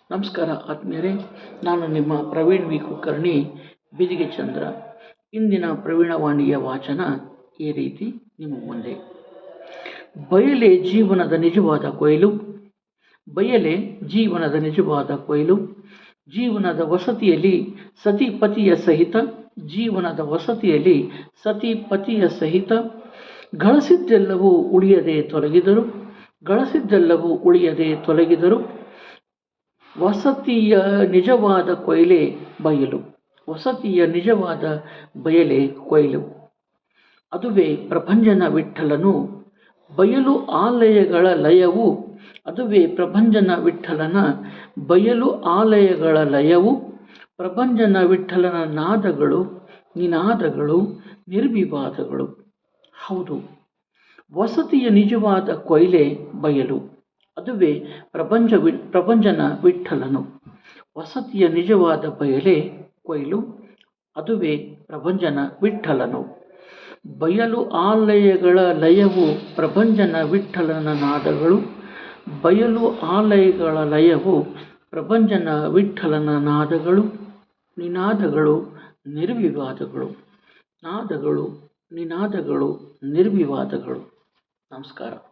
ನಮಸ್ಕಾರ ಆತ್ಮೀಯರೇ, ನಾನು ನಿಮ್ಮ ಪ್ರವೀಣ್ ವಿ ಕುಲಕರ್ಣಿ, ಬಿದಿಗೆ ಚಂದ್ರ. ಇಂದಿನ ಪ್ರವೀಣವಾಣಿಯ ವಾಚನ ಈ ರೀತಿ ನಿಮ್ಮ ಮುಂದೆ. ಬಯಲೆ ಜೀವನದ ನಿಜವಾದ ಕೊಯ್ಲು. ಬಯಲೆ ಜೀವನದ ನಿಜವಾದ ಕೊಯ್ಲು. ಜೀವನದ ವಸತಿಯಲ್ಲಿ ಸತಿಪತಿಯ ಸಹಿತ, ಜೀವನದ ವಸತಿಯಲ್ಲಿ ಸತಿಪತಿಯ ಸಹಿತ ಗಳಿಸಿದ್ದೆಲ್ಲವೂ ಉಳಿಯದೆ ತೊಲಗಿದರು, ಗಳಿಸಿದ್ದೆಲ್ಲವೂ ಉಳಿಯದೆ ತೊಲಗಿದರು. ವಸತಿಯ ನಿಜವಾದ ಕೊಯ್ಲೆ ಬಯಲು, ವಸತಿಯ ನಿಜವಾದ ಬಯಲೆ ಕೊಯ್ಲು. ಅದುವೇ ಪ್ರಭಂಜನ ವಿಠ್ಠಲನು ಬಯಲು ಆಲಯಗಳ ಲಯವು, ಅದುವೇ ಪ್ರಭಂಜನ ವಿಠ್ಠಲನ ಬಯಲು ಆಲಯಗಳ ಲಯವು. ಪ್ರಭಂಜನ ವಿಠ್ಠಲನ ನಾದಗಳು, ನಿನಾದಗಳು, ನಿರ್ವಿವಾದಗಳು. ಹೌದು, ವಸತಿಯ ನಿಜವಾದ ಕೊಯ್ಲೆ ಬಯಲು, ಅದುವೇ ಪ್ರಭಂಜನ ವಿಠ್ಠಲನು. ವಸತಿಯ ನಿಜವಾದ ಬಯಲೆ ಕೊಯ್ಲು, ಅದುವೇ ಪ್ರಭಂಜನ ವಿಠ್ಠಲನು. ಬಯಲು ಆಲಯಗಳ ಲಯವು ಪ್ರಭಂಜನ ವಿಠ್ಠಲನ ನಾದಗಳು, ಬಯಲು ಆಲಯಗಳ ಲಯವು ಪ್ರಭಂಜನ ವಿಠ್ಠಲನ ನಾದಗಳು, ನಿನಾದಗಳು, ನಿರ್ವಿವಾದಗಳು. ನಾದಗಳು, ನಿನಾದಗಳು, ನಿರ್ವಿವಾದಗಳು. ನಮಸ್ಕಾರ.